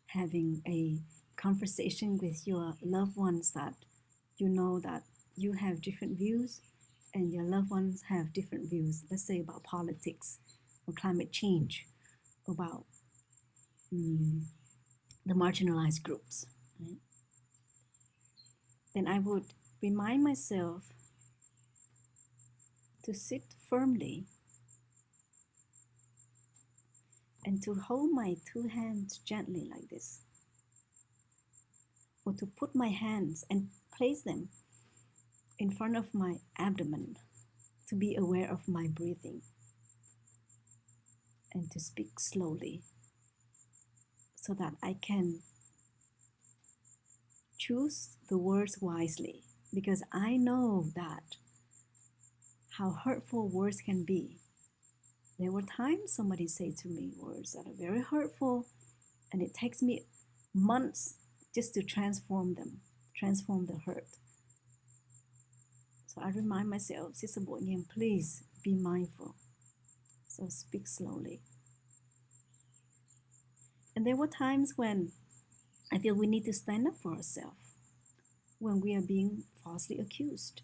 having a conversation with your loved ones that you know that you have different views and your loved ones have different views, let's say about politics or climate change, about the marginalized groups, right? Then I would remind myself to sit firmly and to hold my two hands gently like this, or to put my hands and place them in front of my abdomen to be aware of my breathing, and to speak slowly so that I can choose the words wisely, because I know that how hurtful words can be. There were times somebody said to me words that are very hurtful, and it takes me months just to transform them, transform the hurt. So I remind myself, Sister Nghiem, please be mindful. So speak slowly. And there were times when I feel we need to stand up for ourselves when we are being falsely accused.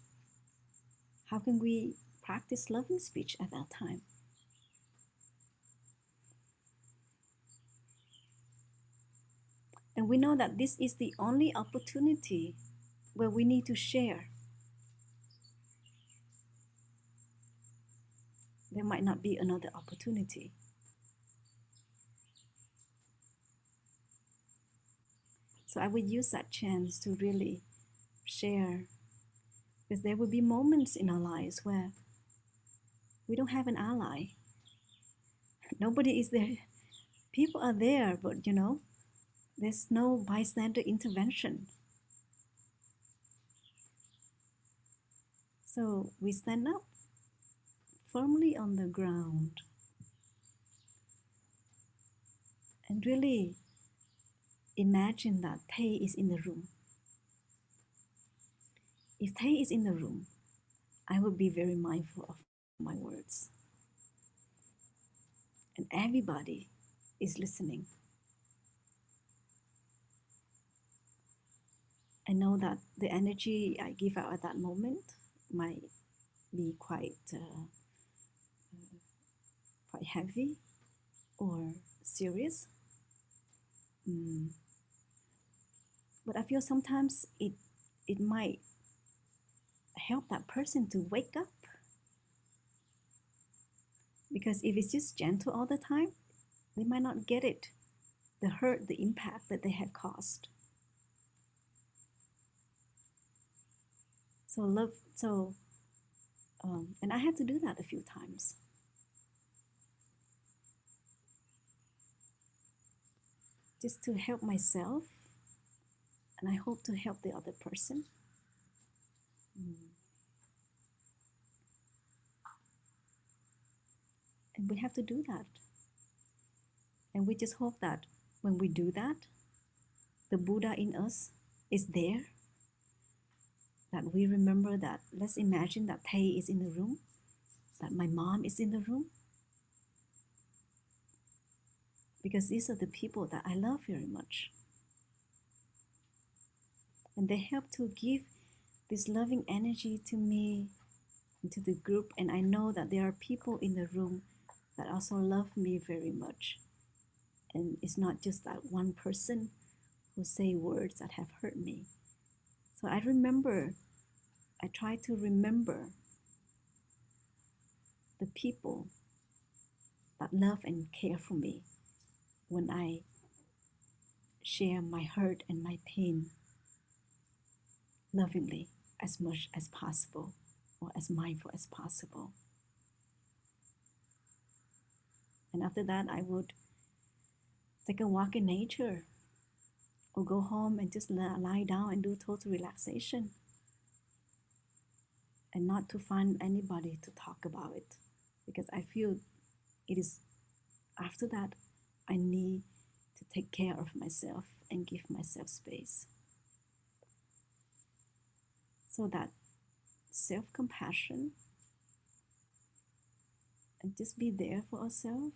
How can we practice loving speech at that time? And we know that this is the only opportunity where we need to share. There might not be another opportunity. So I would use that chance to really share, because there will be moments in our lives where we don't have an ally. Nobody is there. People are there, but there's no bystander intervention. So we stand up firmly on the ground and really imagine that Thay is in the room. If Thay is in the room, I will be very mindful of my words. And everybody is listening. I know that the energy I give out at that moment might be quite heavy or serious. But I feel sometimes it might help that person to wake up Because if it's just gentle all the time, they might not get it, the hurt, the impact that they have caused. So and I had to do that a few times. Just to help myself, and I hope to help the other person. And we have to do that. And we just hope that when we do that, the Buddha in us is there. That we remember that, let's imagine that Thay is in the room, that my mom is in the room. Because these are the people that I love very much. And they help to give this loving energy to me and to the group. And I know that there are people in the room that also love me very much. And it's not just that one person who say words that have hurt me. So I try to remember the people that love and care for me when I share my hurt and my pain lovingly as much as possible, or as mindful as possible. And after that, I would take a walk in nature, or go home and just lie down and do total relaxation, and not to find anybody to talk about it, because I feel it is after that I need to take care of myself and give myself space. So that self-compassion, and just be there for ourselves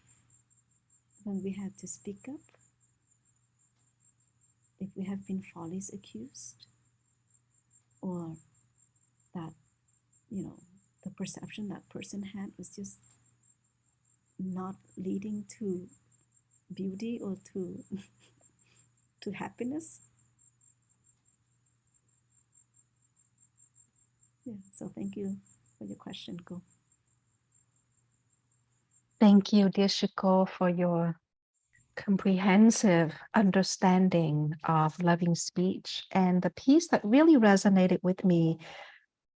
when we have to speak up, if we have been falsely accused, or that, the perception that person had was just not leading to beauty or to to happiness. Yeah, so thank you for your question, Go. Thank you, dear Shiko, for your comprehensive understanding of loving speech. And the piece that really resonated with me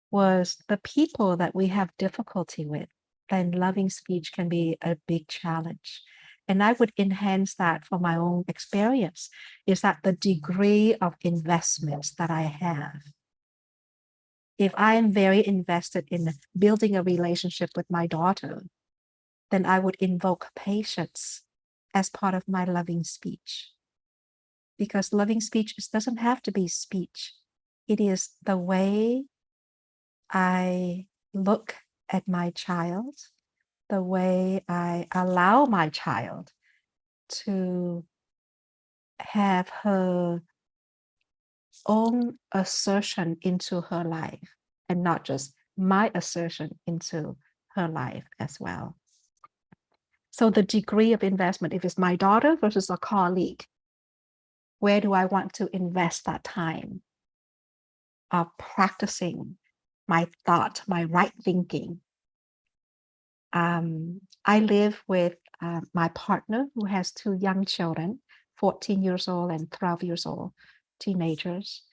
was the people that we have difficulty with. Then loving speech can be a big challenge. And I would enhance that for my own experience, is that the degree of investments that I have. If I am very invested in building a relationship with my daughter, then I would invoke patience as part of my loving speech. Because loving speech doesn't have to be speech. It is the way I look at my child, the way I allow my child to have her own assertion into her life, and not just my assertion into her life as well. So the degree of investment, if it's my daughter versus a colleague, where do I want to invest that time of practicing my thought, my right thinking? I live with my partner who has 2 young children, 14 years old and 12 years old, teenagers.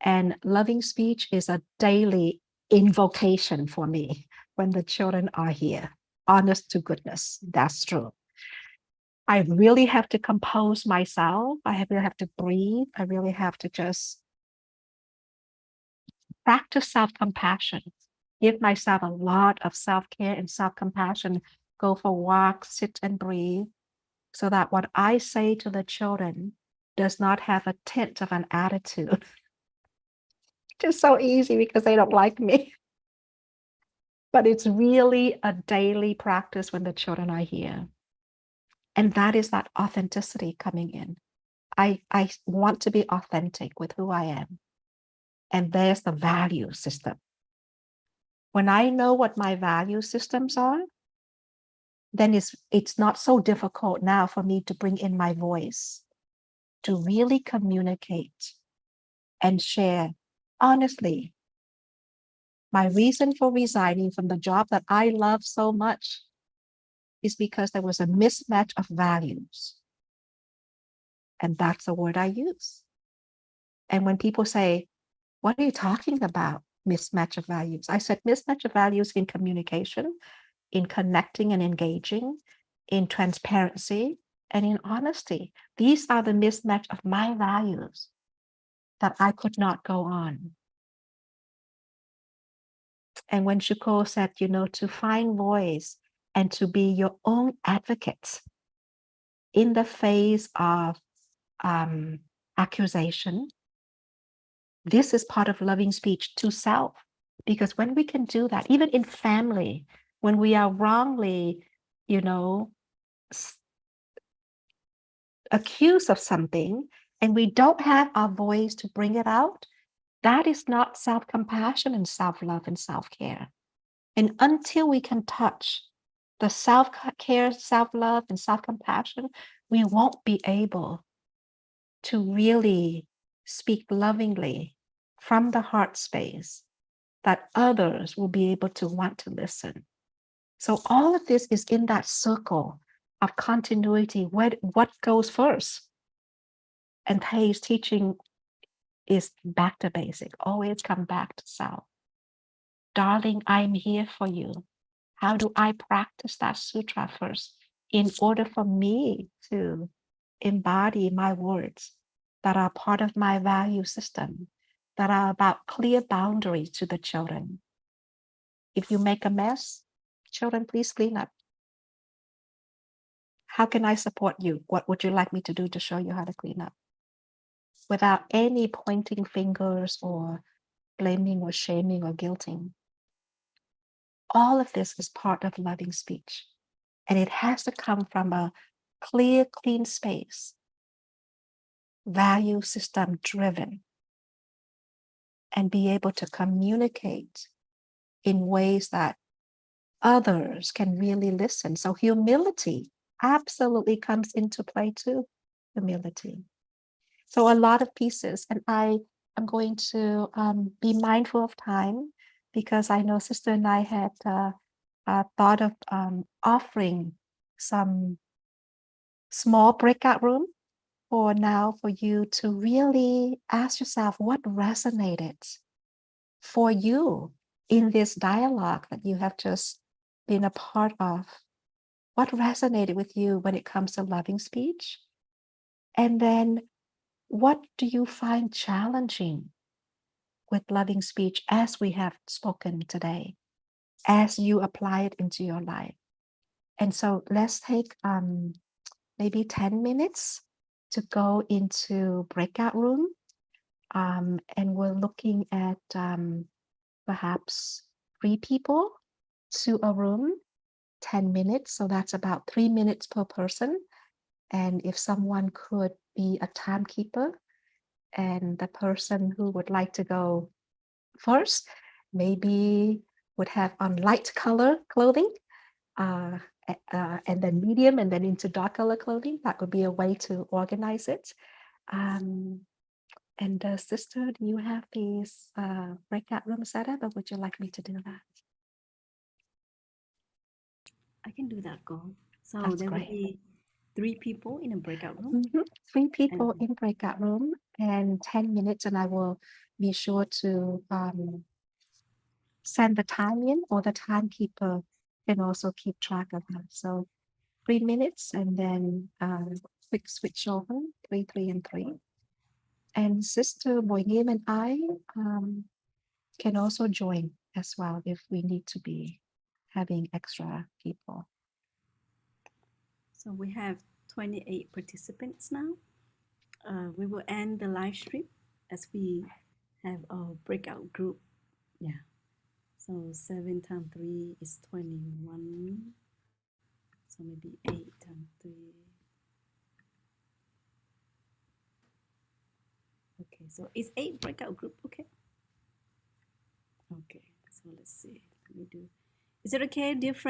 And loving speech is a daily invocation for me when the children are here. Honest to goodness, that's true. I really have to compose myself. I really have to breathe. I really have to just practice self-compassion. Give myself a lot of self-care and self-compassion. Go for walks, sit and breathe, so that what I say to the children does not have a tint of an attitude. It's so easy because they don't like me. But it's really a daily practice when the children are here. And that is that authenticity coming in. I want to be authentic with who I am. And there's the value system. When I know what my value systems are, then it's not so difficult now for me to bring in my voice, to really communicate and share honestly my reason for resigning from the job that I love so much is because there was a mismatch of values. And that's the word I use. And when people say, what are you talking about? Mismatch of values. I said mismatch of values in communication, in connecting and engaging, in transparency, and in honesty. These are the mismatch of my values that I could not go on. And when Shuko said, to find voice and to be your own advocate in the face of accusation, this is part of loving speech to self. Because when we can do that, even in family, when we are wrongly, accused of something and we don't have our voice to bring it out, that is not self-compassion and self-love and self-care. And until we can touch the self-care, self-love, and self-compassion, we won't be able to really speak lovingly from the heart space that others will be able to want to listen. So all of this is in that circle of continuity. What goes first? And Thay's teaching is back to basic. Always come back to self. Darling, I'm here for you. How do I practice that sutra first in order for me to embody my words that are part of my value system, that are about clear boundaries to the children? If you make a mess, children, please clean up. How can I support you? What would you like me to do to show you how to clean up? Without any pointing fingers or blaming or shaming or guilting. All of this is part of loving speech. And it has to come from a clear, clean space, value system driven, and be able to communicate in ways that others can really listen. So humility absolutely comes into play too. Humility. So a lot of pieces, and I am going to be mindful of time because I know Sister and I had thought of offering some small breakout room for now for you to really ask yourself what resonated for you in this dialogue that you have just been a part of. What resonated with you when it comes to loving speech? And then what do you find challenging with loving speech as we have spoken today, as you apply it into your life? And so let's take maybe 10 minutes to go into breakout room. And we're looking at perhaps 3 people to a room, 10 minutes. So that's about 3 minutes per person. And if someone could be a timekeeper, and the person who would like to go first maybe would have on light color clothing, and then medium, and then into dark color clothing. That would be a way to organize it. And sister, do you have these breakout room set up, or would you like me to do that? I can do that, Go. So That's there will great. be 3 people in a breakout room. 3 people And in breakout room and 10 minutes, and I will be sure to send the time in, or the timekeeper can also keep track of that. So 3 minutes, and then quick switch over 3, 3, and 3. And Sister Nghiem and I can also join as well if we need to be having extra people. so we have 28 participants now. We will end the live stream as we have a breakout group. Yeah. So 7 times 3 is 21. So maybe 8 times 3. Okay, so it's 8 breakout group. Okay. Okay, so let's see. Let me do. Is it okay, dear friends?